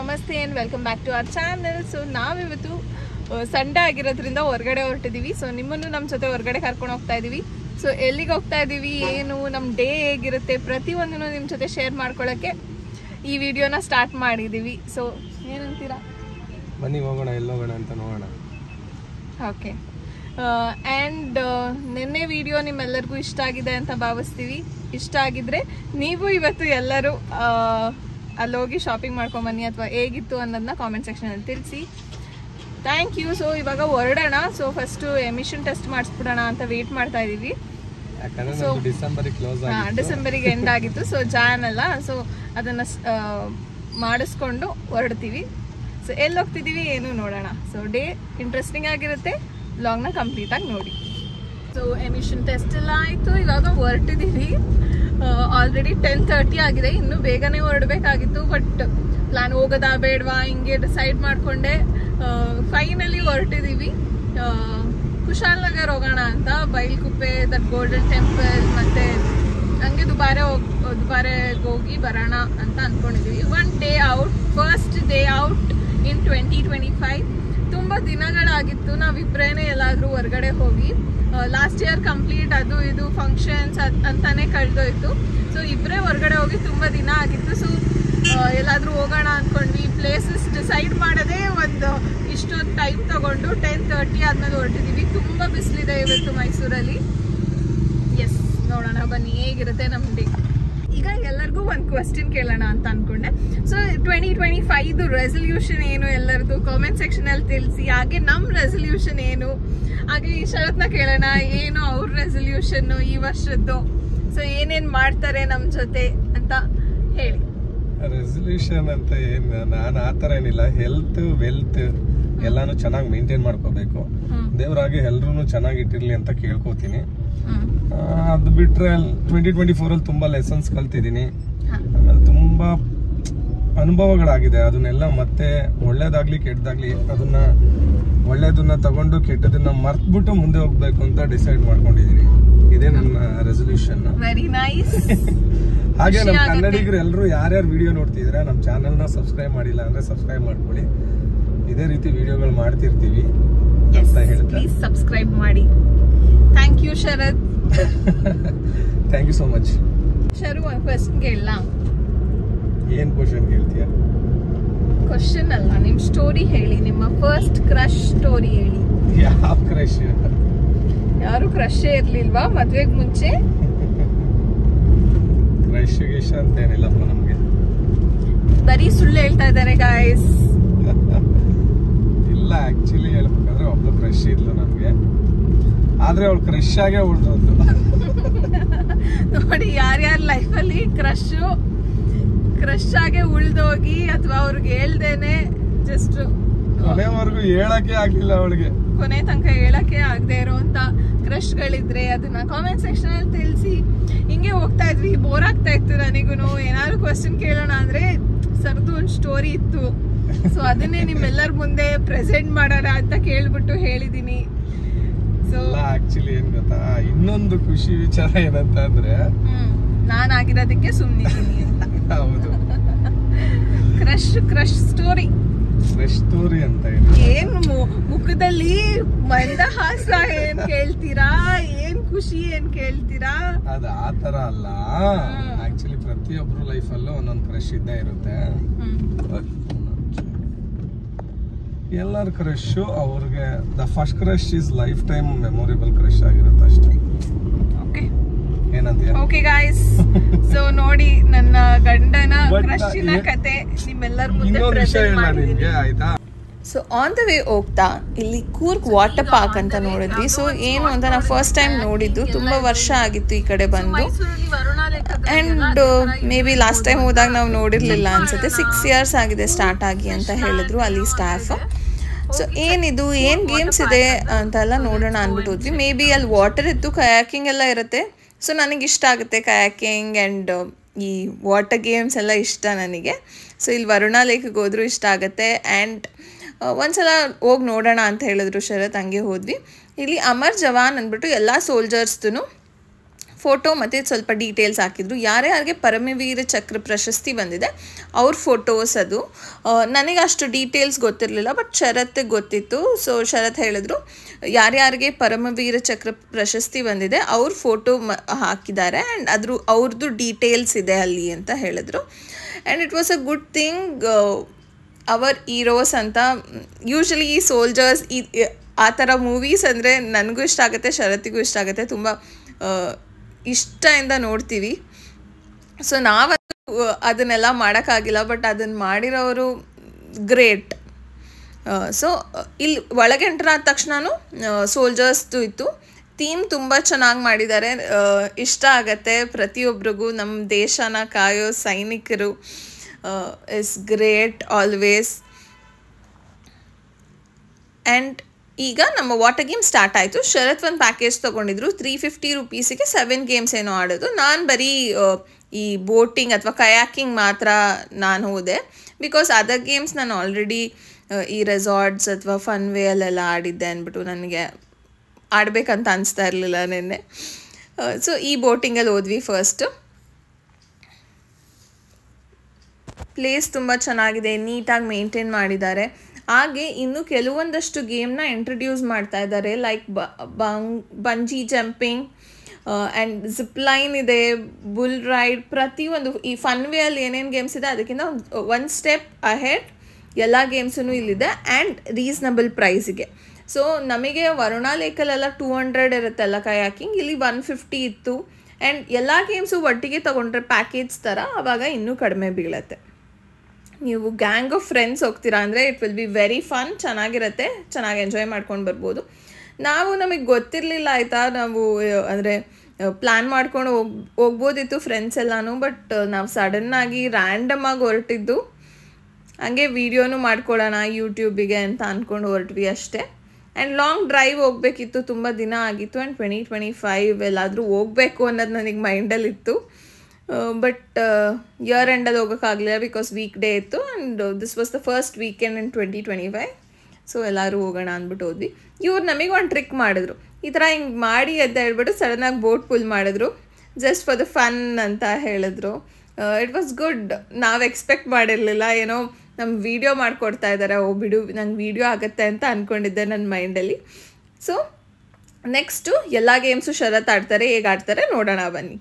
ನಮಸ್ತೆ and welcome back to our channel. So ನಾವಿವತ್ತು Sunday ಆಗಿರೋದ್ರಿಂದ ಹೊರಗಡೆ ಹೊರಟಿದ್ದೀವಿ. ಸೊ ನಿಮ್ಮನ್ನು ನಮ್ಮ ಜೊತೆ ಹೊರಗಡೆ ಕರ್ಕೊಂಡು ಹೋಗ್ತಾ ಇದ್ದೀವಿ. ಸೊ ಎಲ್ಲಿಗೆ ಹೋಗ್ತಾ ಇದ್ದೀವಿ, ಏನು ನಮ್ಮ ಡೇ ಹೇಗಿರುತ್ತೆ, ಪ್ರತಿಯೊಂದನ್ನು ನಿಮ್ಮ ಜೊತೆ ಶೇರ್ ಮಾಡ್ಕೊಳ್ಳೋಕ್ಕೆ ಈ ವಿಡಿಯೋನ ಸ್ಟಾರ್ಟ್ ಮಾಡಿದ್ದೀವಿ. ಸೊ ಏನಂತೀರಾ? ಬನ್ನಿ ಹೋಗೋಣ, ಎಲ್ಲೋಗೋಣ ಅಂತ ನೋಡೋಣ. ಓಕೆ. ಆ್ಯಂಡ್ ನಿನ್ನೆ ವಿಡಿಯೋ ನಿಮ್ಮೆಲ್ಲರಿಗೂ ಇಷ್ಟ ಆಗಿದೆ ಅಂತ ಭಾವಿಸ್ತೀವಿ. ಇಷ್ಟ ಆಗಿದ್ರೆ ನೀವು ಇವತ್ತು ಎಲ್ಲರೂ ಅಲ್ಲೋಗಿ ಶಾಪಿಂಗ್ ಮಾಡ್ಕೊಂಬನ್ನಿ ಅಥವಾ ಹೇಗಿತ್ತು ಅನ್ನೋದನ್ನ ಕಾಮೆಂಟ್ ಸೆಕ್ಷನಲ್ಲಿ ತಿಳಿಸಿ. Thank you. ಸೊ ಇವಾಗ ಹೊರಡೋಣ. ಸೊ ಫಸ್ಟು ಎಮಿಷನ್ ಟೆಸ್ಟ್ ಮಾಡಿಸ್ಬಿಡೋಣ ಅಂತ ವೇಟ್ ಮಾಡ್ತಾ ಇದ್ದೀವಿ. ಸೊ ಡಿಸೆಂಬರಿಗೆ ಎಂಡ್ ಆಗಿತ್ತು. ಸೊ ಜಾನ್ ಅಲ್ಲ, ಸೊ ಅದನ್ನು ಮಾಡಿಸ್ಕೊಂಡು ಹೊರಡ್ತೀವಿ. ಸೊ ಎಲ್ಲಿ ಹೋಗ್ತಿದ್ದೀವಿ ಏನು ನೋಡೋಣ. ಸೊ ಡೇ ಇಂಟ್ರೆಸ್ಟಿಂಗ್ ಆಗಿರುತ್ತೆ, ಲಾಂಗ್ನ ಕಂಪ್ಲೀಟಾಗಿ ನೋಡಿ. ಸೊ ಎಮಿಷನ್ ಟೆಸ್ಟ್ ಎಲ್ಲ ಆಯಿತು, ಇವಾಗ ಹೊರಟಿದ್ದೀವಿ. ಆಲ್ರೆಡಿ 10:30 ಆಗಿದೆ. ಇನ್ನೂ ಬೇಗನೆ ಹೊರಡಬೇಕಾಗಿತ್ತು, ಬಟ್ ಪ್ಲಾನ್ ಹೋಗೋದಾ ಬೇಡವಾ ಹಿಂಗೆ ಡಿಸೈಡ್ ಮಾಡಿಕೊಂಡೆ ಫೈನಲಿ ಹೊರಟಿದ್ದೀವಿ. ಕುಶಾಲನಗರ್ ಹೋಗೋಣ ಅಂತ, ಬೈಲ್ಕುಪ್ಪೆ, ದಟ್ ಗೋಲ್ಡನ್ ಟೆಂಪಲ್, ಮತ್ತು ಹಂಗೆ ದುಬಾರೆಗೆ ಹೋಗಿ ಬರೋಣ ಅಂತ ಅಂದ್ಕೊಂಡಿದ್ದೀವಿ. One day out, first day out in 2025. ತುಂಬ ದಿನಗಳಾಗಿತ್ತು ನಾವಿಬ್ಬರೇನೆ ಎಲ್ಲಾದರೂ ಹೊರಗಡೆ ಹೋಗಿ. ಲಾಸ್ಟ್ ಇಯರ್ ಕಂಪ್ಲೀಟ್ ಅದು ಇದು ಫಂಕ್ಷನ್ಸ್ ಅಂತಾನೆ ಕಳೆದೋಯ್ತು. ಸೊ ಇಬ್ಬರೇ ಹೊರಗಡೆ ಹೋಗಿ ತುಂಬ ದಿನ ಆಗಿತ್ತು. ಸೊ ಎಲ್ಲಾದರೂ ಹೋಗೋಣ ಅಂದ್ಕೊಂಡ್ವಿ. ಪ್ಲೇಸಸ್ ಡಿಸೈಡ್ ಮಾಡೋದೇ ಒಂದು ಇಷ್ಟೊಂದು ಟೈಮ್ ತಗೊಂಡು 10:30 ಆದ್ಮೇಲೆ ಹೊರಟಿದ್ದೀವಿ. ತುಂಬ ಬಿಸಿಲಿದೆ ಇವತ್ತು ಮೈಸೂರಲ್ಲಿ. ಎಸ್, ನೋಡೋಣ ಬನ್ನಿ ಹೇಗಿರುತ್ತೆ ನಮ್ಮ ಡೇ. ಈಗ ಎಲ್ಲರಿಗೂ ಒಂದು ಕ್ವಶನ್ ಕೇಳೋಣ ಅಂತ ಅನ್ಕೊಂಡೆ. ಸೊ 2025 ರೆಸಲ್ಯೂಷನ್ ಏನು ಎಲ್ಲರದು ಕಾಮೆಂಟ್ ಸೆಕ್ಷನಲ್ಲಿ ತಿಳಿಸಿ. ಹಾಗೆ ನಮ್ಮ ರೆಸಲ್ಯೂಷನ್ ಏನು, ಹಾಗೆ ಈ ಶರತ್ನ ಕೇಳೋಣ ಏನು ಅವ್ರ ರೆಸಲ್ಯೂಷನ್ ಈ ವರ್ಷದ್ದು. ಸೊ ಏನೇನು ಮಾಡ್ತಾರೆ ನಮ್ಮ ಜೊತೆ ಅಂತ ಹೇಳಿ. ರೆಸಲ್ಯೂಷನ್ ಅಂತ ಏನು, ನಾನು ಆ ಥರ ಏನಿಲ್ಲ. ಹೆಲ್ತ್ ವೆಲ್ತ್ ಎಲ್ಲಾನು ಚೆನ್ನಾಗಿ ಮೇಂಟೈನ್ ಮಾಡ್ಕೋಬೇಕು. ದೇವರಾಗಿ ಎಲ್ರೂ ಚೆನ್ನಾಗಿಟ್ಟಿರ್ಲಿ ಅಂತ ಕೇಳ್ಕೊತೀನಿ. ಅದು ಬಿಟ್ರೆ 2024 ಅಲ್ಲಿ ತುಂಬಾ ಲೆಸನ್ಸ್ ಕಲ್ತಿದ್ದೀನಿ. ಆಮೇಲೆ ತುಂಬಾ ಅನುಭವಗಳಾಗಿದೆ. ಅದನ್ನೆಲ್ಲ ಮತ್ತೆ ಒಳ್ಳೇದಾಗ್ಲಿ ಕೆಟ್ಟದಾಗ್ಲಿ ಅದನ್ನ ಒಳ್ಳೇದನ್ನ ತಗೊಂಡು ಕೆಟ್ಟದನ್ನ ಮರ್ತ್ಬಿಟ್ಟು ಮುಂದೆ ಹೋಗ್ಬೇಕು ಅಂತ ಡಿಸೈಡ್ ಮಾಡ್ಕೊಂಡಿದೀನಿ. ಇದೇ ನನ್ನ ರೆಸಲ್ಯೂಷನ್. Very nice. ಹಾಗೆ ನಮ್ಮ ಕನ್ನಡಿಗರು ಎಲ್ಲರೂ ಯಾರ್ಯಾರು ವಿಡಿಯೋ ನೋಡ್ತಿದ್ರೆ ನಮ್ಮ ಚಾನೆಲ್ ನ ಸಬ್ಸ್ಕ್ರೈಬ್ ಮಾಡಿಲ್ಲ ಅಂದ್ರೆ ಸಬ್ಸ್ಕ್ರೈಬ್ ಮಾಡ್ಕೊಳ್ಳಿ. ಇದೇ ರೀತಿ ವಿಡಿಯೋಗಳು ಮಾಡ್ತಿರ್ತೀವಿ ಅಂತ ಹೇಳ್ತಾ ಪ್ಲೀಸ್ ಸಬ್ಸ್ಕ್ರೈಬ್ ಮಾಡಿ. Thank you Sharath. Thank you so much. Sharu, ಒಂದು ಕ್ವೆಶ್ಚನ್ ಕೇಳಲ್ಲ? ಏನ್ ಕ್ವಶನ್ ಕೇಳ್ತೀಯ? ಕ್ವಶನ್ ಅಲ್ಲ, ನಿಮ್ ಸ್ಟೋರಿ ಹೇಳಿ. ನಿಮ್ಮ ಫಸ್ಟ್ ಕ್ರಶ್ ಸ್ಟೋರಿ ಹೇಳಿ. ಯಾವ ಕ್ರಶ್? ಯಾರು ಕ್ರಶೇ ಇರ್ಲಿಲ್ವಾ ಮದ್ವೆಗ್ ಮುಂಚೆ? ಕ್ರಶ್ ಗಿಶ್ ಅಂತ ಏನಿಲ್ಲಪ್ಪ ನಮ್ಗೆ. ಬರೀ ಸುಳ್ಳು ಹೇಳ್ತಾ ಇದಾರೆ ಗಾಯ್ಸ್. ಇಲ್ಲ, ಆಕ್ಚುಲಿ ಹೇಳ್ಬೇಕಂದ್ರೆ ಒಬ್ಳು ಕ್ರಶ್ ಇದ್ಲು ನಮ್ಗೆ. ಆದ್ರೆ ಅವಳು ಕ್ರಶ್ ಆಗೇ ಉಳ್ದೋದು. ನೋಡಿ, ಯಾರ್ಯಾರ ಲೈಫಲ್ಲಿ ಕ್ರಶ್ ಆಗೇ ಉಳ್ದೋಗಿ ಅಥವಾ ಅವ್ರಿಗೆ ಹೇಳ್ದೇನೆ ಜಸ್ಟ್ ಕೊನೆವರೆಗೂ ಹೇಳಕ್ಕೆ ಆಗಿಲ್ಲ ಅವಳಿಗೆ, ಕೊನೆ ತನಕ ಹೇಳಕ್ಕೆ ಆಗದೆ ಇರೋಂತ ಕ್ರಶ್ಗಳಿದ್ರೆ ಅದನ್ನ ಕಾಮೆಂಟ್ ಸೆಕ್ಷನ್ ಅಲ್ಲಿ ತಿಳಿಸಿ. ಹಿಂಗೆ ಹೋಗ್ತಾ ಇದ್ವಿ, ಬೋರ್ ಆಗ್ತಾ ಇತ್ತು ನನಗೂ. ಏನಾದ್ರು ಕ್ವಶನ್ ಕೇಳೋಣ ಅಂದ್ರೆ ಸರ್ದು ಒಂದು ಸ್ಟೋರಿ ಇತ್ತು. ಸೊ ಅದನ್ನೇ ನಿಮ್ಮೆಲ್ಲರ ಮುಂದೆ ಪ್ರೆಸೆಂಟ್ ಮಾಡೋಣ ಅಂತ ಕೇಳ್ಬಿಟ್ಟು ಹೇಳಿದೀನಿ. ಸೊ ಆಕ್ಚುಲಿ ಏನ್ ಗೊತ್ತಾ, ಇನ್ನೊಂದು ಖುಷಿ ವಿಚಾರ ಏನಂತ ಅಂದ್ರೆ ನಾನ್ ಆಗಿರೋದಕ್ಕೆ ಸುಮ್ಮನಿದ್ದೀನಿ ಅಂತ. ಹೌದು, ಕ್ರಶ್ ಸ್ಟೋರಿ ಅಂತ ಏನ್ ಮುಖದಲ್ಲಿ ಮಂದಹಾಸ ಏನ್ ಕೇಳ್ತೀರಾ, ಏನ್ ಖುಷಿ ಏನ್ ಕೇಳ್ತೀರಾ? ಅದ ಆತರ ಅಲ್ಲ. ಆಕ್ಚುಲಿ ಪ್ರತಿಯೊಬ್ರು ಲೈಫ್ ಅಲ್ಲೂ ಒಂದೊಂದು ಕ್ರಶ್ ಇದ್ದೇ ಇರುತ್ತೆ. ಎಲ್ಲರ ಕ್ರಶ್ ಅವ್ರಿಗೆ the first crush is life time memorable crush ಆಗಿರುತ್ತೆ ಅಷ್ಟೇ. ಏನಂತೀಯ? ಓಕೆ ಗಾಯ್ಸ್, ಸೊ ನೋಡಿ ನನ್ನ ಗಂಡನ ಕ್ರಶ್ನ ಕತೆ ನಿಮ್ಮೆಲ್ಲರ ಮುಂದೆ ಪ್ರೆಸೆಂಟ್ ಮಾಡಿದ್ದೀನಿ. ಆಯ್ತಾ? ಸೊ ಆನ್ ದ ವೇ ಹೋಗ್ತಾ ಇಲ್ಲಿ ಕೂರ್ಗ್ ವಾಟರ್ ಪಾರ್ಕ್ ಅಂತ ನೋಡಿದ್ವಿ. ಸೊ ಏನು ಅಂತ ನಾವು ಫಸ್ಟ್ ಟೈಮ್ ನೋಡಿದ್ದು, ತುಂಬ ವರ್ಷ ಆಗಿತ್ತು ಈ ಕಡೆ ಬಂದು. And may be last time ಹೋದಾಗ ನಾವು ನೋಡಿರ್ಲಿಲ್ಲ ಅನ್ಸುತ್ತೆ. 6 years ಆಗಿದೆ ಸ್ಟಾರ್ಟ್ ಆಗಿ ಅಂತ ಹೇಳಿದ್ರು ಅಲ್ಲಿ ಸ್ಟಾಫ್. ಸೊ ಏನಿದು, ಏನು ಗೇಮ್ಸ್ ಇದೆ ಅಂತೆಲ್ಲ ನೋಡೋಣ ಅಂದ್ಬಿಟ್ಟು ಹೋದ್ವಿ. ಮೇ ಬಿ ಅಲ್ಲಿ ವಾಟರ್ ಇತ್ತು, ಕಯಾಕಿಂಗ್ ಎಲ್ಲ ಇರುತ್ತೆ. ಸೊ ನನಗೆ ಇಷ್ಟ ಆಗುತ್ತೆ ಕಯಾಕಿಂಗ್ ಆ್ಯಂಡ್ ಈ ವಾಟರ್ ಗೇಮ್ಸ್ ಎಲ್ಲ ಇಷ್ಟ ನನಗೆ. ಸೊ ಇಲ್ಲಿ ವರುಣ ಲೇಕ್ಗೆ ಹೋದ್ರೂ ಇಷ್ಟ ಆಗುತ್ತೆ. ಆ್ಯಂಡ್ ಒಂದ್ಸಲ ಹೋಗಿ ನೋಡೋಣ ಅಂತ ಹೇಳಿದ್ರು ಶರತ್, ಹಂಗೆ ಹೋದ್ವಿ. ಇಲ್ಲಿ ಅಮರ್ ಜವಾನ್ ಅಂದ್ಬಿಟ್ಟು ಎಲ್ಲ ಸೋಲ್ಜರ್ಸ್ದು ಫೋಟೋ ಮತ್ತು ಸ್ವಲ್ಪ ಡೀಟೇಲ್ಸ್ ಹಾಕಿದ್ರು. ಯಾರ್ಯಾರಿಗೆ ಪರಮವೀರ ಚಕ್ರ ಪ್ರಶಸ್ತಿ ಬಂದಿದೆ ಅವ್ರ ಫೋಟೋಸ್ ಅದು. ನನಗೆ ಅಷ್ಟು ಡೀಟೇಲ್ಸ್ ಗೊತ್ತಿರಲಿಲ್ಲ, ಬಟ್ ಶರತ್ಗೆ ಗೊತ್ತಿತ್ತು. ಸೊ ಶರತ್ ಹೇಳಿದ್ರು ಯಾರ್ಯಾರಿಗೆ ಪರಮವೀರ ಚಕ್ರ ಪ್ರಶಸ್ತಿ ಬಂದಿದೆ ಅವ್ರ ಫೋಟೋ ಹಾಕಿದ್ದಾರೆ ಆ್ಯಂಡ್ ಅವ್ರದ್ದು ಡೀಟೇಲ್ಸ್ ಇದೆ ಅಲ್ಲಿ ಅಂತ ಹೇಳಿದ್ರು. And it was a good thing. Our heroes ಅಂತ ಯೂಶ್ವಲಿ ಈ ಸೋಲ್ಜರ್ಸ್ ಆ ಥರ ಮೂವೀಸ್ ಅಂದರೆ ನನಗೂ ಇಷ್ಟ ಆಗುತ್ತೆ, ಶರತ್ತಿಗೂ ಇಷ್ಟ ಆಗುತ್ತೆ, ತುಂಬ ಇಷ್ಟದಿಂದ ನೋಡ್ತೀವಿ. ಸೊ ನಾವು ಅದನ್ನೆಲ್ಲ ಮಾಡೋಕ್ಕಾಗಿಲ್ಲ, ಬಟ್ ಅದನ್ನು ಮಾಡಿರೋರು ಗ್ರೇಟ್. ಸೊ ಇಲ್ಲಿ ಒಳಗೆ ಎಂಟರ್ ಆದ ತಕ್ಷಣನೂ ಸೋಲ್ಜರ್ಸ್ದು ಇತ್ತು. ಥೀಮ್ ತುಂಬ ಚೆನ್ನಾಗಿ ಮಾಡಿದ್ದಾರೆ, ಇಷ್ಟ ಆಗತ್ತೆ ಪ್ರತಿಯೊಬ್ಬರಿಗೂ. ನಮ್ಮ ದೇಶನ ಕಾಯೋ ಸೈನಿಕರು ಇಸ್ ಗ್ರೇಟ್ ಆಲ್ವೇಸ್. ಆ್ಯಂಡ್ ಈಗ ನಮ್ಮ ವಾಟರ್ ಗೇಮ್ ಸ್ಟಾರ್ಟ್ ಆಯಿತು. ಶರತ್ ಒಂದು ಪ್ಯಾಕೇಜ್ ತೊಗೊಂಡಿದ್ರು, 350 ರೂಪೀಸಿಗೆ 7 ಗೇಮ್ಸ್ ಏನೋ ಆಡೋದು. ನಾನು ಬರೀ ಈ ಬೋಟಿಂಗ್ ಅಥವಾ ಕಯಾಕಿಂಗ್ ಮಾತ್ರ ನಾನು ಹೋದೆ, ಬಿಕಾಸ್ ಅದರ್ ಗೇಮ್ಸ್ ನಾನು ಆಲ್ರೆಡಿ ಈ ರೆಸಾರ್ಟ್ಸ್ ಅಥವಾ ಫನ್ ವೇ ಅಲ್ಲೆಲ್ಲ ಆಡಿದ್ದೆ ಅಂದ್ಬಿಟ್ಟು ನನಗೆ ಆಡಬೇಕಂತ ಅನಿಸ್ತಾ ಇರಲಿಲ್ಲ ನೆನ್ನೆ. ಸೊ ಈ ಬೋಟಿಂಗಲ್ಲಿ ಹೋದ್ವಿ. ಫಸ್ಟ್ ಪ್ಲೇಸ್ ತುಂಬ ಚೆನ್ನಾಗಿದೆ, ನೀಟಾಗಿ ಮೇಂಟೈನ್ ಮಾಡಿದ್ದಾರೆ. ಹಾಗೆ ಇನ್ನು ಕೆಲವೊಂದಷ್ಟು ಗೇಮ್ನ ಇಂಟ್ರಡ್ಯೂಸ್ ಮಾಡ್ತಾ ಇದ್ದಾರೆ, like bungee jumping and zip line ಇದೆ, ಬುಲ್ ರೈಡ್, ಪ್ರತಿಯೊಂದು ಈ ಫನ್ ವೇ ಅಲ್ಲಿ ಏನೇನು ಗೇಮ್ಸ್ ಇದೆ ಅದಕ್ಕಿಂತ ಒನ್ ಸ್ಟೆಪ್ ಅಹೆಡ್ ಎಲ್ಲ ಗೇಮ್ಸೂ ಇಲ್ಲಿದೆ ಆ್ಯಂಡ್ ರೀಸನಬಲ್ ಪ್ರೈಸಿಗೆ. ಸೊ ನಮಗೆ ವರುಣಾ ಲೇಕಲ್ಲೆಲ್ಲ 200 ಇರುತ್ತಲ್ಲ ಕಯಾಕಿಂಗ್, ಇಲ್ಲಿ 150 ಇತ್ತು. ಆ್ಯಂಡ್ ಎಲ್ಲ ಗೇಮ್ಸು ಒಟ್ಟಿಗೆ ತೊಗೊಂಡ್ರೆ ಪ್ಯಾಕೇಜ್ ಥರ ಆವಾಗ ಇನ್ನೂ ಕಡಿಮೆ ಬೀಳುತ್ತೆ. ನೀವು ಗ್ಯಾಂಗ್ ಆಫ್ ಫ್ರೆಂಡ್ಸ್ ಹೋಗ್ತೀರಾ ಅಂದರೆ it will be very fun, ಚೆನ್ನಾಗಿರುತ್ತೆ, ಚೆನ್ನಾಗಿ ಎಂಜಾಯ್ ಮಾಡ್ಕೊಂಡು ಬರ್ಬೋದು. ನಮಗೆ ಗೊತ್ತಿರಲಿಲ್ಲ ಆಯಿತಾ, ನಾವು ಅಂದರೆ ಪ್ಲ್ಯಾನ್ ಮಾಡ್ಕೊಂಡು ಹೋಗ್ಬೋದಿತ್ತು ಫ್ರೆಂಡ್ಸ್ ಎಲ್ಲನೂ, ಬಟ್ ನಾವು ಸಡನ್ನಾಗಿ ರ್ಯಾಂಡಮಾಗಿ ಹೊರಟಿದ್ದು. ಹಂಗೆ ವೀಡಿಯೋನು ಮಾಡ್ಕೊಳ್ಳೋಣ ಯೂಟ್ಯೂಬಿಗೆ ಅಂತ ಅಂದ್ಕೊಂಡು ಹೊರಟ್ವಿ ಅಷ್ಟೇ. ಆ್ಯಂಡ್ ಲಾಂಗ್ ಡ್ರೈವ್ ಹೋಗಬೇಕಿತ್ತು, ತುಂಬ ದಿನ ಆಗಿತ್ತು. ಆ್ಯಂಡ್ 2025 ಎಲ್ಲಾದರೂ ಹೋಗಬೇಕು ಅನ್ನೋದು ನನಗೆ ಮೈಂಡಲ್ಲಿತ್ತು. ಬಟ್ ಇಯರ್ ಎಂಡಲ್ಲಿ ಹೋಗೋಕ್ಕಾಗಲಿಲ್ಲ, ಬಿಕಾಸ್ ವೀಕ್ ಡೇ ಇತ್ತು. And this was the first weekend in 2025. So ಎಲ್ಲರೂ ಹೋಗೋಣ ಅಂದ್ಬಿಟ್ಟು ಹೋದ್ವಿ. ಇವ್ರು ನಮಗೆ ಒಂದು ಟ್ರಿಕ್ ಮಾಡಿದ್ರು, ಈ ಥರ ಹಿಂಗೆ ಮಾಡಿ ಅಂತ ಹೇಳ್ಬಿಟ್ಟು ಸಡನ್ನಾಗಿ ಬೋಟ್ ಪುಲ್ ಮಾಡಿದ್ರು, ಜಸ್ಟ್ ಫಾರ್ ದ ಫನ್ ಅಂತ ಹೇಳಿದ್ರು. It was good. ನಾವು ಎಕ್ಸ್ಪೆಕ್ಟ್ ಮಾಡಿರಲಿಲ್ಲ, ಏನೋ ನಮ್ಮ ವೀಡಿಯೋ ಮಾಡಿಕೊಡ್ತಾ ಇದ್ದಾರೆ, ಬಿಡು ನಂಗೆ ವೀಡಿಯೋ ಆಗುತ್ತೆ ಅಂತ ಅಂದ್ಕೊಂಡಿದ್ದೆ ನನ್ನ ಮೈಂಡಲ್ಲಿ. ಸೊ ನೆಕ್ಸ್ಟು ಎಲ್ಲ ಗೇಮ್ಸು ಶರತ್ ಆಡ್ತಾರೆ, ಹೇಗೆ ಆಡ್ತಾರೆ ನೋಡೋಣ ಬನ್ನಿ.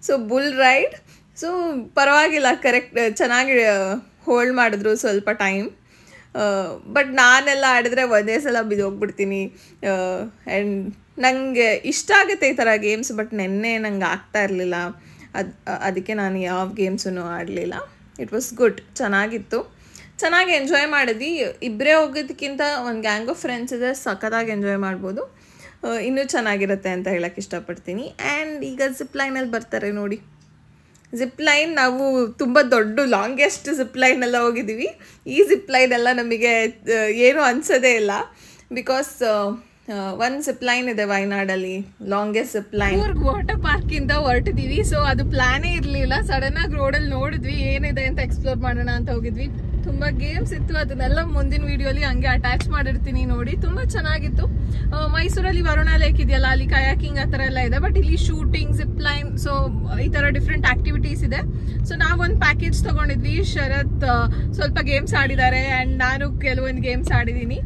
ಸೊ ಬುಲ್ ರೈಡ್, ಸೊ ಪರವಾಗಿಲ್ಲ, ಕರೆಕ್ಟ್ ಚೆನ್ನಾಗಿ ಹೋಲ್ಡ್ ಮಾಡಿದ್ರು ಸ್ವಲ್ಪ ಟೈಮ್. ಬಟ್ ನಾನೆಲ್ಲ ಆಡಿದ್ರೆ ಒಂದೇ ಸಲ ಬಿದ್ದೋಗ್ಬಿಡ್ತೀನಿ. ಆ್ಯಂಡ್ ನನಗೆ ಇಷ್ಟ ಆಗುತ್ತೆ ಈ ಥರ ಗೇಮ್ಸ್, ಬಟ್ ನೆನ್ನೆ ನಂಗೆ ಆಗ್ತಾ ಇರಲಿಲ್ಲ, ಅದಕ್ಕೆ ನಾನು ಯಾವ ಗೇಮ್ಸೂ ಆಡಲಿಲ್ಲ. ಇಟ್ ವಾಸ್ ಗುಡ್, ಚೆನ್ನಾಗಿತ್ತು, ಚೆನ್ನಾಗಿ ಎಂಜಾಯ್ ಮಾಡಿದ್ವಿ. ಇಬ್ಬರೇ ಹೋಗೋದಕ್ಕಿಂತ ಒಂದು ಗ್ಯಾಂಗ್ ಆಫ್ ಫ್ರೆಂಡ್ಸ್ ಇದೆ, ಸಖತ್ತಾಗಿ ಎಂಜಾಯ್ ಮಾಡ್ಬೋದು, ಇನ್ನೂ ಚೆನ್ನಾಗಿರುತ್ತೆ ಅಂತ ಹೇಳಕ್ಕೆ ಇಷ್ಟಪಡ್ತೀನಿ. ಆ್ಯಂಡ್ ಈಗ ಜಿಪ್ ಲೈನಲ್ಲಿ ಬರ್ತಾರೆ ನೋಡಿ. ಜಿಪ್ ಲೈನ್ ನಾವು ತುಂಬ ದೊಡ್ಡ ಲಾಂಗೆಸ್ಟ್ ಜಿಪ್ ಲೈನೆಲ್ಲ ಹೋಗಿದ್ದೀವಿ. ಈ ಜಿಪ್ ಲೈನ್ ಎಲ್ಲ ನಮಗೆ ಏನೂ ಅನಿಸೋದೇ ಇಲ್ಲ, ಬಿಕಾಸ್ ಒಂದು ಜಿಪ್ ಲೈನ್ ಇದೆ ವಯನಾಡಲ್ಲಿ, ಲಾಂಗೆಸ್ಟ್ ಜಿಪ್ ಲೈನ್. ವಾಟರ್ ಪಾರ್ಕಿಂದ ಹೊರಟಿದ್ದೀವಿ. ಸೊ ಅದು ಪ್ಲಾನೇ ಇರಲಿಲ್ಲ, ಸಡನ್ನಾಗಿ ರೋಡಲ್ಲಿ ನೋಡಿದ್ವಿ ಏನಿದೆ ಅಂತ ಎಕ್ಸ್ಪ್ಲೋರ್ ಮಾಡೋಣ ಅಂತ ಹೋಗಿದ್ವಿ. ತುಂಬ ಗೇಮ್ಸ್ ಇತ್ತು, ಅದನ್ನೆಲ್ಲ ಮುಂದಿನ ವಿಡಿಯೋಲಿ ಹಂಗೆ ಅಟ್ಯಾಚ್ ಮಾಡಿರ್ತೀನಿ ನೋಡಿ. ತುಂಬ ಚೆನ್ನಾಗಿತ್ತು. ಮೈಸೂರಲ್ಲಿ ವರುಣಾ ಲೇಕ್ ಇದೆಯಲ್ಲ, ಅಲ್ಲಿ ಕಯಾಕಿಂಗ್ ಆ ಥರ ಎಲ್ಲ ಇದೆ, ಬಟ್ ಇಲ್ಲಿ ಶೂಟಿಂಗ್, ಜಿಪ್ ಲೈನ್, ಸೊ ಈ ಥರ ಡಿಫ್ರೆಂಟ್ ಆಕ್ಟಿವಿಟೀಸ್ ಇದೆ. ಸೊ ನಾವೊಂದು ಪ್ಯಾಕೇಜ್ ತೊಗೊಂಡಿದ್ವಿ. ಶರತ್ ಸ್ವಲ್ಪ ಗೇಮ್ಸ್ ಆಡಿದ್ದಾರೆ ಆ್ಯಂಡ್ ನಾನು ಕೆಲವೊಂದು ಗೇಮ್ಸ್ ಆಡಿದ್ದೀನಿ.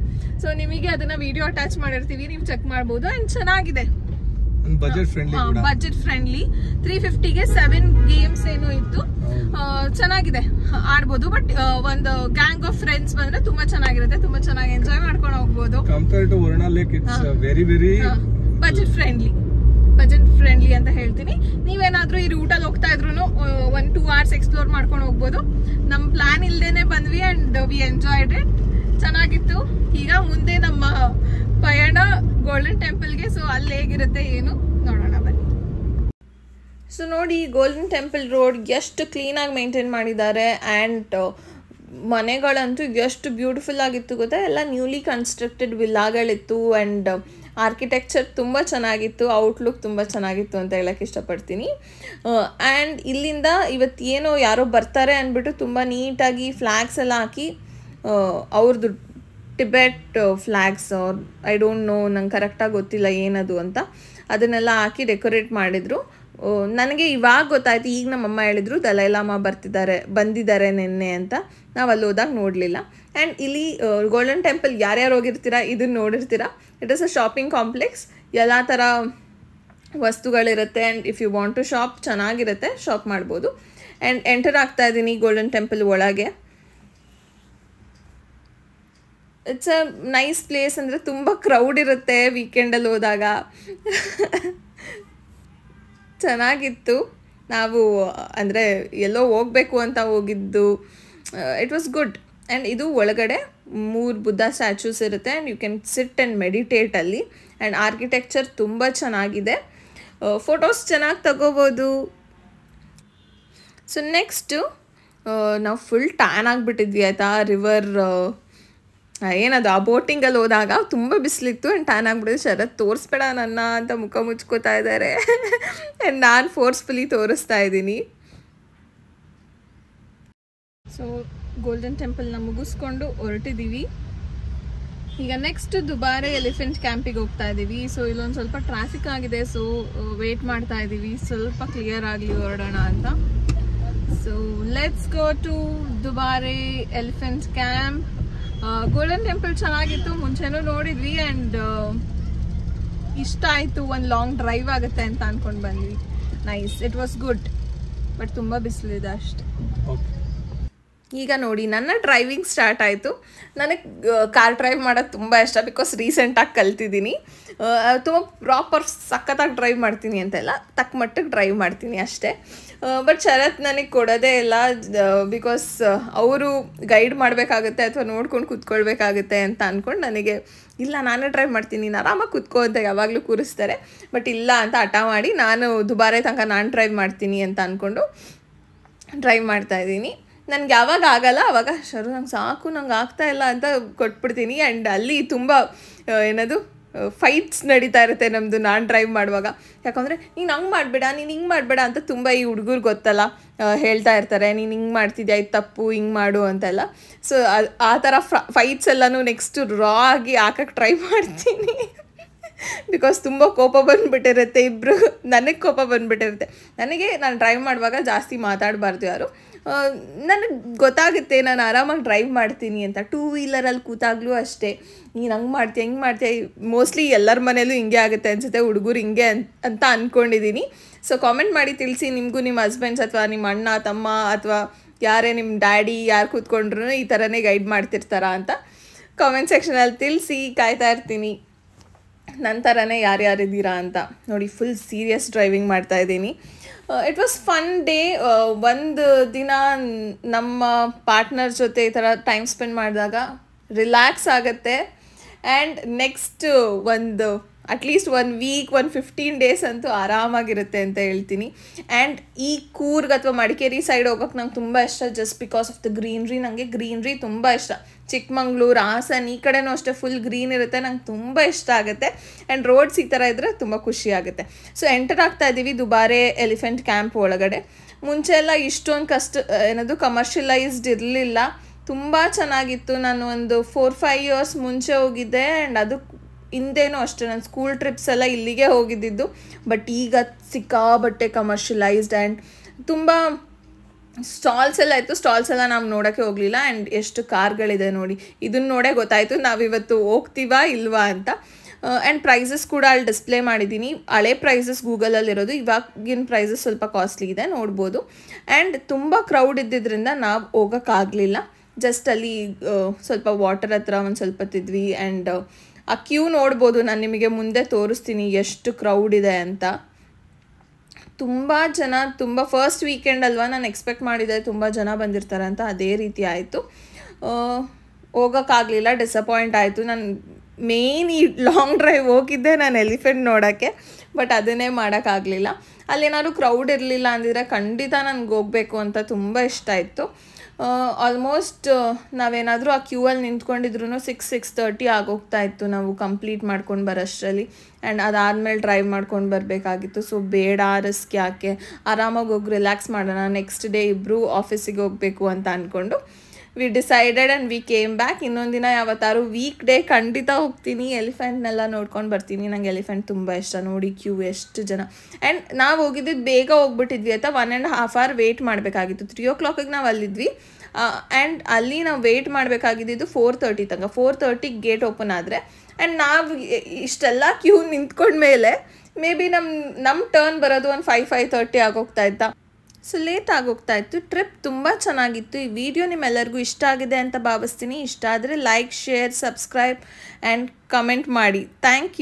ಸೊ ನಿಮಗೆ ಅದನ್ನ ವಿಡಿಯೋ ಅಟ್ಯಾಚ್ ಮಾಡಿರ್ತೀವಿ, ನೀವು ಚೆಕ್ ಮಾಡ್ಬೋದು. ಆ್ಯಂಡ್ ಚೆನ್ನಾಗಿದೆ, ಬಜೆಟ್ ಫ್ರೆಂಡ್ಲಿ. 350ಗೆ 7 ಗೇಮ್ಸ್ ಏನೋ ಇತ್ತು, ಚೆನ್ನಾಗಿದೆ, ಆಡ್ಬೋದು. ಬಟ್ ಒಂದು ಗ್ಯಾಂಗ್ ಆಫ್ ಫ್ರೆಂಡ್ಸ್ ಬಂದ್ರೆ ತುಂಬಾ ಚೆನ್ನಾಗಿರುತ್ತೆ, ತುಂಬಾ ಚೆನ್ನಾಗಿ ಎಂಜಾಯ್ ಮಾಡ್ಕೊಂಡು ಹೋಗ್ಬೋದು. Compare to Varuna lake it's very budget friendly ಅಂತ ಹೇಳ್ತೀನಿ. ನೀವೇನಾದ್ರೂ ಈ ರೂಟಲ್ಲಿ ಹೋಗ್ತಾ ಇದ್ರು 1-2 hours ಎಕ್ಸ್ಪ್ಲೋರ್ ಮಾಡ್ಕೊಂಡು ಹೋಗ್ಬೋದು. ನಮ್ಮ ಪ್ಲಾನ್ ಇಲ್ದೇನೆ ಬಂದ್ವಿ ಅಂಡ್ ವಿ ಎಂಜಾಯ್ಡ್ ಇಟ್, ಚೆನ್ನಾಗಿತ್ತು. ಈಗ ಮುಂದೆ ನಮ್ಮ ಪಯಣ ಗೋಲ್ಡನ್ ಟೆಂಪಲ್ಗೆ. ಸೊ ಅಲ್ಲಿ ಹೇಗಿರುತ್ತೆ ಏನು ನೋಡೋಣ ಬನ್ನಿ. ಸೊ ನೋಡಿ, ಗೋಲ್ಡನ್ ಟೆಂಪಲ್ ರೋಡ್ ಎಷ್ಟು ಕ್ಲೀನಾಗಿ ಮೇಂಟೈನ್ ಮಾಡಿದ್ದಾರೆ. ಆ್ಯಂಡ್ ಮನೆಗಳಂತೂ ಎಷ್ಟು ಬ್ಯೂಟಿಫುಲ್ ಆಗಿತ್ತು ಗೊತ್ತಾ, ಎಲ್ಲ ನ್ಯೂಲಿ ಕನ್ಸ್ಟ್ರಕ್ಟೆಡ್ ವಿಲ್ಲಾಗಳಿತ್ತು. ಆ್ಯಂಡ್ ಆರ್ಕಿಟೆಕ್ಚರ್ ತುಂಬ ಚೆನ್ನಾಗಿತ್ತು, ಔಟ್ಲುಕ್ ತುಂಬ ಚೆನ್ನಾಗಿತ್ತು ಅಂತ ಹೇಳಕ್ಕೆ ಇಷ್ಟಪಡ್ತೀನಿ. ಆ್ಯಂಡ್ ಇಲ್ಲಿಂದ ಇವತ್ತೇನೋ ಯಾರೋ ಬರ್ತಾರೆ ಅಂದ್ಬಿಟ್ಟು ತುಂಬ ನೀಟಾಗಿ ಫ್ಲ್ಯಾಗ್ಸ್ ಎಲ್ಲ ಹಾಕಿ, ಅವ್ರದ್ದು Tibet flags I don't know, ನಂಗೆ ಕರೆಕ್ಟಾಗಿ ಗೊತ್ತಿಲ್ಲ ಏನದು ಅಂತ, ಅದನ್ನೆಲ್ಲ ಹಾಕಿ ಡೆಕೋರೇಟ್ ಮಾಡಿದರು. ನನಗೆ ಇವಾಗ ಗೊತ್ತಾಯ್ತು, ಈಗ ನಮ್ಮಮ್ಮ ಹೇಳಿದ್ರು ದಲೈಲಾಮ ಬಂದಿದ್ದಾರೆ ನಿನ್ನೆ ಅಂತ. ನಾವು ಅಲ್ಲಿ ಹೋದಾಗ ನೋಡಲಿಲ್ಲ. ಆ್ಯಂಡ್ ಇಲ್ಲಿ ಗೋಲ್ಡನ್ ಟೆಂಪಲ್ ಯಾರ್ಯಾರು ಹೋಗಿರ್ತೀರಾ ಇದನ್ನು ನೋಡಿರ್ತೀರಾ. It is a shopping complex, ಎಲ್ಲ ಥರ ವಸ್ತುಗಳಿರುತ್ತೆ. And if you want to shop ಚೆನ್ನಾಗಿರುತ್ತೆ, ಶಾಪ್ ಮಾಡ್ಬೋದು. ಆ್ಯಂಡ್ ಎಂಟರ್ ಆಗ್ತಾ ಇದ್ದೀನಿ ಗೋಲ್ಡನ್ ಟೆಂಪಲ್ ಒಳಗೆ. It's a nice place. ಅಂದರೆ ತುಂಬ ಕ್ರೌಡ್ ಇರುತ್ತೆ ವೀಕೆಂಡಲ್ಲಿ ಹೋದಾಗ. ಚೆನ್ನಾಗಿತ್ತು. ನಾವು ಅಂದರೆ ಎಲ್ಲೋ ಹೋಗಬೇಕು ಅಂತ ಹೋಗಿದ್ದು. It was good. ಆ್ಯಂಡ್ ಇದು ಒಳಗಡೆ 3 ಬುದ್ಧ ಸ್ಟ್ಯಾಚ್ಯೂಸ್ ಇರುತ್ತೆ. And you can sit and meditate ಅಲ್ಲಿ. ಆ್ಯಂಡ್ ಆರ್ಕಿಟೆಕ್ಚರ್ ತುಂಬ ಚೆನ್ನಾಗಿದೆ. ಫೋಟೋಸ್ ಚೆನ್ನಾಗಿ ತಗೋಬೋದು. ಸೊ ನೆಕ್ಸ್ಟು ನಾವು ಫುಲ್ ಟ್ಯಾನ್ ಆಗಿಬಿಟ್ಟಿದ್ವಿ ಆಯಿತಾ. ರಿವರ್ ಏನದು ಆ ಬೋಟಿಂಗಲ್ಲಿ ಹೋದಾಗ ತುಂಬ ಬಿಸಿಲಿತ್ತು. And tan ಆಗಿಬಿಟ್ಟಿದ್ದು. ಶರತ್ ತೋರಿಸ್ಬೇಡ ನನ್ನ ಅಂತ ಮುಖ ಮುಚ್ಕೋತಾ ಇದ್ದಾರೆ. ಆ್ಯಂಡ್ ನಾನು ಫೋರ್ಸ್ಫುಲಿ ತೋರಿಸ್ತಾ ಇದ್ದೀನಿ. ಸೊ ಗೋಲ್ಡನ್ ಟೆಂಪಲ್ನ ಮುಗಿಸ್ಕೊಂಡು ಹೊರಟಿದ್ದೀವಿ. ಈಗ ನೆಕ್ಸ್ಟ್ ದುಬಾರೆ ಎಲಿಫೆಂಟ್ ಕ್ಯಾಂಪಿಗೆ ಹೋಗ್ತಾ ಇದ್ದೀವಿ. ಸೊ ಇಲ್ಲೊಂದು ಸ್ವಲ್ಪ ಟ್ರಾಫಿಕ್ ಆಗಿದೆ. ಸೊ ವೇಟ್ ಮಾಡ್ತಾ ಇದ್ದೀವಿ ಸ್ವಲ್ಪ ಕ್ಲಿಯರ್ ಆಗಲಿ ಹೊರಡೋಣ ಅಂತ. So let's go to Dubare elephant camp. Golden temple ಚೆನ್ನಾಗಿತ್ತು, ಮುಂಚೆನೂ ನೋಡಿದ್ವಿ. ಆ್ಯಂಡ್ ಇಷ್ಟ ಆಯಿತು. ಒಂದು ಲಾಂಗ್ ಡ್ರೈವ್ ಆಗುತ್ತೆ ಅಂತ ಅಂದ್ಕೊಂಡು ಬಂದ್ವಿ. Nice, it was good. But ತುಂಬ ಬಿಸಿಲಿದೆ ಅಷ್ಟೆ. ಈಗ ನೋಡಿ ನನ್ನ ಡ್ರೈವಿಂಗ್ ಸ್ಟಾರ್ಟ್ ಆಯಿತು. ನನಗೆ ಕಾರ್ ಡ್ರೈವ್ ಮಾಡೋದು ತುಂಬ ಇಷ್ಟ. ಬಿಕಾಸ್ ರೀಸೆಂಟಾಗಿ ಕಲ್ತಿದ್ದೀನಿ. ತುಂಬ ಪ್ರಾಪರ್ ಸಖತ್ತಾಗಿ ಡ್ರೈವ್ ಮಾಡ್ತೀನಿ ಅಂತೆಲ್ಲ ತಕ್ಕ ಮಟ್ಟಿಗೆ ಡ್ರೈವ್ ಮಾಡ್ತೀನಿ ಅಷ್ಟೇ. ಬಟ್ ಶರತ್ ನನಗೆ ಕೊಡೋದೇ ಇಲ್ಲ. ಬಿಕಾಸ್ ಅವರು ಗೈಡ್ ಮಾಡಬೇಕಾಗುತ್ತೆ ಅಥವಾ ನೋಡ್ಕೊಂಡು ಕೂತ್ಕೊಳ್ಬೇಕಾಗುತ್ತೆ ಅಂತ ಅಂದ್ಕೊಂಡು ನನಗೆ ಇಲ್ಲ ನಾನೇ ಡ್ರೈವ್ ಮಾಡ್ತೀನಿ, ನೀನು ಆರಾಮಾಗಿ ಕೂತ್ಕೋ ಅಂತ ಯಾವಾಗಲೂ ಕೂರಿಸ್ತಾರೆ. ಬಟ್ ಇಲ್ಲ ಅಂತ ಹಠ ಮಾಡಿ ನಾನು ದುಬಾರೆ ತನಕ ನಾನು ಡ್ರೈವ್ ಮಾಡ್ತೀನಿ ಅಂತ ಅಂದ್ಕೊಂಡು ಡ್ರೈವ್ ಮಾಡ್ತಾಯಿದ್ದೀನಿ. ನನಗೆ ಯಾವಾಗ ಆಗಲ್ಲ ಅವಾಗ ಶರು ನಂಗೆ ಸಾಕು, ನಂಗೆ ಆಗ್ತಾ ಇಲ್ಲ ಅಂತ ಕೊಟ್ಬಿಡ್ತೀನಿ. ಆ್ಯಂಡ್ ಅಲ್ಲಿ ತುಂಬ ಏನದು ಫೈಟ್ಸ್ ನಡೀತಾ ಇರುತ್ತೆ ನಮ್ಮದು ನಾನು ಡ್ರೈವ್ ಮಾಡುವಾಗ. ಯಾಕಂದರೆ ನೀನು ಹಂಗೆ ಮಾಡಬೇಡ, ನೀನು ಹಿಂಗೆ ಮಾಡಬೇಡ ಅಂತ ತುಂಬ ಈ ಹುಡುಗರು ಗೊತ್ತಲ್ಲ ಹೇಳ್ತಾ ಇರ್ತಾರೆ. ನೀನು ಹಿಂಗೆ ಮಾಡ್ತಿದ್ಯಾ, ಇದು ತಪ್ಪು, ಹಿಂಗೆ ಮಾಡು ಅಂತೆಲ್ಲ. ಸೊ ಆ ಥರ ಫೈಟ್ಸ್ ಎಲ್ಲನೂ ನೆಕ್ಸ್ಟ್ ರಾ ಆಗಿ ಹಾಕಕ್ಕೆ ಟ್ರೈ ಮಾಡ್ತೀನಿ. ಬಿಕಾಸ್ ತುಂಬ ಕೋಪ ಬಂದುಬಿಟ್ಟಿರುತ್ತೆ ಇಬ್ಬರು. ನನಗೆ ಕೋಪ ಬಂದುಬಿಟ್ಟಿರುತ್ತೆ. ನನಗೆ ನಾನು ಡ್ರೈವ್ ಮಾಡುವಾಗ ಜಾಸ್ತಿ ಮಾತಾಡಬಾರ್ದು ಯಾರು. ನನಗೆ ಗೊತ್ತಾಗುತ್ತೆ ನಾನು ಆರಾಮಾಗಿ ಡ್ರೈವ್ ಮಾಡ್ತೀನಿ ಅಂತ. 2 ವೀಲರಲ್ಲಿ ಕೂತಾಗಲೂ ಅಷ್ಟೇ, ನೀನು ಹಂಗೆ ಮಾಡ್ತೀಯ ಹಿಂಗೆ ಮಾಡ್ತೀಯ. ಮೋಸ್ಟ್ಲಿ ಎಲ್ಲರ ಮನೇಲೂ ಹಿಂಗೆ ಆಗುತ್ತೆ ಅನಿಸುತ್ತೆ, ಹುಡುಗರು ಹಿಂಗೆ ಅಂತ ಅಂದ್ಕೊಂಡಿದ್ದೀನಿ. ಸೊ ಕಾಮೆಂಟ್ ಮಾಡಿ ತಿಳಿಸಿ, ನಿಮಗೂ ನಿಮ್ಮ ಹಸ್ಬೆಂಡ್ಸ್ ಅಥವಾ ನಿಮ್ಮ ಅಣ್ಣ ತಮ್ಮ ಅಥವಾ ಯಾರೇ ನಿಮ್ಮ ಡ್ಯಾಡಿ ಯಾರು ಕೂತ್ಕೊಂಡ್ರು ಈ ಥರನೇ ಗೈಡ್ ಮಾಡ್ತಿರ್ತಾರಾ ಅಂತ ಕಾಮೆಂಟ್ ಸೆಕ್ಷನಲ್ಲಿ ತಿಳಿಸಿ. ಕಾಯ್ತಾ ಇರ್ತೀನಿ ನನ್ನ ಥರನೇ ಯಾರ್ಯಾರಿದ್ದೀರಾ ಅಂತ. ನೋಡಿ ಫುಲ್ ಸೀರಿಯಸ್ ಡ್ರೈವಿಂಗ್ ಮಾಡ್ತಾಯಿದ್ದೀನಿ. It was fun day. ಒಂದು ದಿನ ನಮ್ಮ ಪಾರ್ಟ್ನರ್ ಜೊತೆ ಈ ಥರ ಟೈಮ್ ಸ್ಪೆಂಡ್ ಮಾಡಿದಾಗ ರಿಲ್ಯಾಕ್ಸ್ ಆಗುತ್ತೆ. ಆ್ಯಂಡ್ ನೆಕ್ಸ್ಟ್ ಒಂದು ಅಟ್ಲೀಸ್ಟ್ 1 ವೀಕ್ 15 ಡೇಸ್ ಅಂತೂ ಆರಾಮಾಗಿರುತ್ತೆ ಅಂತ ಹೇಳ್ತೀನಿ. ಆ್ಯಂಡ್ ಈ ಕೂರ್ಗ್ ಅಥವಾ ಮಡಿಕೇರಿ ಸೈಡ್ ಹೋಗೋಕ್ಕೆ ನಂಗೆ ತುಂಬ ಇಷ್ಟ. Just because of the greenery. ನನಗೆ ಗ್ರೀನ್ರಿ ತುಂಬ ಇಷ್ಟ. ಚಿಕ್ಕಮಂಗ್ಳೂರು, ಹಾಸನ್ ಈ ಕಡೆನೂ ಅಷ್ಟೇ ಫುಲ್ ಗ್ರೀನ್ ಇರುತ್ತೆ. ನಂಗೆ ತುಂಬ ಇಷ್ಟ ಆಗುತ್ತೆ. ಆ್ಯಂಡ್ ರೋಡ್ಸ್ ಈ ಥರ ಇದ್ದರೆ ತುಂಬ ಖುಷಿ ಆಗುತ್ತೆ. ಸೊ ಎಂಟರ್ ಆಗ್ತಾ ಇದ್ದೀವಿ ದುಬಾರೆ ಎಲಿಫೆಂಟ್ ಕ್ಯಾಂಪ್ ಒಳಗಡೆ. ಮುಂಚೆ ಎಲ್ಲ ಇಷ್ಟೊಂದು ಕಮರ್ಷಿಯಲೈಸ್ಡ್ ಇರಲಿಲ್ಲ. ತುಂಬ ಚೆನ್ನಾಗಿತ್ತು. ನಾನು ಒಂದು 4-5 ಇಯರ್ಸ್ ಮುಂಚೆ ಹೋಗಿದ್ದೆ. ಆ್ಯಂಡ್ ಅದು ಹಿಂದೇನೂ ಅಷ್ಟೇ ನಾನು ಸ್ಕೂಲ್ ಟ್ರಿಪ್ಸ್ ಎಲ್ಲ ಇಲ್ಲಿಗೆ ಹೋಗಿದ್ದಿದ್ದು. ಬಟ್ ಈಗ ಸಿಕ್ಕಾಬಟ್ಟೆ ಕಮರ್ಷಿಯಲೈಸ್ಡ್. ಆ್ಯಂಡ್ ತುಂಬ ಸ್ಟಾಲ್ಸ್ ಎಲ್ಲ ಇತ್ತು. ಸ್ಟಾಲ್ಸ್ ಎಲ್ಲ ನಾವು ನೋಡೋಕ್ಕೆ ಹೋಗಲಿಲ್ಲ. ಆ್ಯಂಡ್ ಎಷ್ಟು ಕಾರ್ಗಳಿದೆ ನೋಡಿ, ಇದನ್ನು ನೋಡೇ ಗೊತ್ತಾಯಿತು ನಾವಿವತ್ತು ಹೋಗ್ತೀವಾ ಇಲ್ವಾ ಅಂತ. ಆ್ಯಂಡ್ ಪ್ರೈಸಸ್ ಕೂಡ ಅಲ್ಲಿ ಡಿಸ್ಪ್ಲೇ ಮಾಡಿದ್ದೀನಿ. ಹಳೆ ಪ್ರೈಸಸ್ ಗೂಗಲಲ್ಲಿರೋದು, ಇವಾಗಿನ ಪ್ರೈಸಸ್ ಸ್ವಲ್ಪ ಕಾಸ್ಟ್ಲಿ ಇದೆ ನೋಡ್ಬೋದು. ಆ್ಯಂಡ್ ತುಂಬ ಕ್ರೌಡ್ ಇದ್ದಿದ್ದರಿಂದ ನಾವು ಹೋಗೋಕ್ಕಾಗಲಿಲ್ಲ. ಜಸ್ಟ್ ಅಲ್ಲಿ ಸ್ವಲ್ಪ ವಾಟರ್ ಹತ್ರ ಒಂದು ಸ್ವಲ್ಪ ತಿದ್ವಿ. ಆ್ಯಂಡ್ ಆ ಕ್ಯೂ ನೋಡ್ಬೋದು, ನಾನು ನಿಮಗೆ ಮುಂದೆ ತೋರಿಸ್ತೀನಿ ಎಷ್ಟು ಕ್ರೌಡ್ ಇದೆ ಅಂತ. ತುಂಬ ಜನ, ತುಂಬ ಫಸ್ಟ್ ವೀಕೆಂಡ್ ಅಲ್ವಾ, ನಾನು ಎಕ್ಸ್ಪೆಕ್ಟ್ ಮಾಡಿದ್ದೆ ತುಂಬ ಜನ ಬಂದಿರ್ತಾರೆ ಅಂತ. ಅದೇ ರೀತಿ ಆಯಿತು. ಹೋಗೋಕ್ಕಾಗಲಿಲ್ಲ, ಡಿಸಪಾಯಿಂಟ್ ಆಯಿತು. ನಾನು ಮೇನ್ ಈ ಲಾಂಗ್ ಡ್ರೈವ್ ಹೋಗಿದ್ದೆ ನಾನು ಎಲಿಫೆಂಟ್ ನೋಡೋಕ್ಕೆ. ಬಟ್ ಅದನ್ನೇ ಮಾಡೋಕ್ಕಾಗಲಿಲ್ಲ. ಅಲ್ಲೇನಾದ್ರು ಕ್ರೌಡ್ ಇರಲಿಲ್ಲ ಅಂದಿದ್ರೆ ಖಂಡಿತ ನನಗೆ ಹೋಗಬೇಕು ಅಂತ ತುಂಬ ಇಷ್ಟ ಇತ್ತು. ಆಲ್ಮೋಸ್ಟ್ ನಾವೇನಾದರೂ ಆ ಕ್ಯೂ ಅಲ್ಲಿ ನಿಂತ್ಕೊಂಡಿದ್ರು 6-6:30 ಆಗೋಗ್ತಾ ಇತ್ತು ನಾವು ಕಂಪ್ಲೀಟ್ ಮಾಡ್ಕೊಂಡು ಬರೋಷ್ಟರಲ್ಲಿ. ಆ್ಯಂಡ್ ಅದಾದಮೇಲೆ ಡ್ರೈವ್ ಮಾಡ್ಕೊಂಡು ಬರಬೇಕಾಗಿತ್ತು. ಸೊ ಬೇಡ, ರಿಸ್ಕ್ ಯಾಕೆ, ಆರಾಮಾಗಿ ಹೋಗಿ ರಿಲ್ಯಾಕ್ಸ್ ಮಾಡೋಣ, ನೆಕ್ಸ್ಟ್ ಡೇ ಇಬ್ಬರು ಆಫೀಸಿಗೆ ಹೋಗಬೇಕು ಅಂತ ಅಂದ್ಕೊಂಡು we decided and we came back. ಇನ್ನೊಂದು ದಿನ ಯಾವತ್ತಾರು ವೀಕ್ ಡೇ ಖಂಡಿತ ಹೋಗ್ತೀನಿ, ಎಲಿಫೆಂಟ್ನೆಲ್ಲ ನೋಡ್ಕೊಂಡು ಬರ್ತೀನಿ. ನಂಗೆ ಎಲಿಫೆಂಟ್ ತುಂಬ ಇಷ್ಟ. ನೋಡಿ ಕ್ಯೂ ಎಷ್ಟು ಜನ. ಆ್ಯಂಡ್ ನಾವು ಹೋಗಿದ್ದು ಬೇಗ ಹೋಗ್ಬಿಟ್ಟಿದ್ವಿ ಆಯಿತಾ. 1.5 hour ವೇಟ್ ಮಾಡಬೇಕಾಗಿತ್ತು. 3 o'clock ನಾವು ಅಲ್ಲಿದ್ವಿ. ಆ್ಯಂಡ್ ಅಲ್ಲಿ ನಾವು ವೇಟ್ ಮಾಡಬೇಕಾಗಿದ್ದು 4:30 ತನಕ. 4:30 ಗೇಟ್ ಓಪನ್ ಆದರೆ. ಆ್ಯಂಡ್ ನಾವು ಇಷ್ಟೆಲ್ಲ ಕ್ಯೂ ನಿಂತ್ಕೊಂಡ್ಮೇಲೆ ಮೇ ಬಿ ನಮ್ಮ ಟರ್ನ್ ಬರೋದು ಒಂದು 5:30 ಆಗೋಗ್ತಾ ಇತ್ತಾ. ಸೊ ಲೇಟ್ ಆಗೋಗ್ತಾ ಇತ್ತು. ಟ್ರಿಪ್ ತುಂಬ ಚೆನ್ನಾಗಿತ್ತು. ಈ ವಿಡಿಯೋ ನಿಮ್ಮೆಲ್ಲರಿಗೂ ಇಷ್ಟ ಆಗಿದೆ ಅಂತ ಭಾವಿಸ್ತೀನಿ. ಇಷ್ಟ ಆದರೆ like, share, subscribe and comment ಮಾಡಿ. Thank you.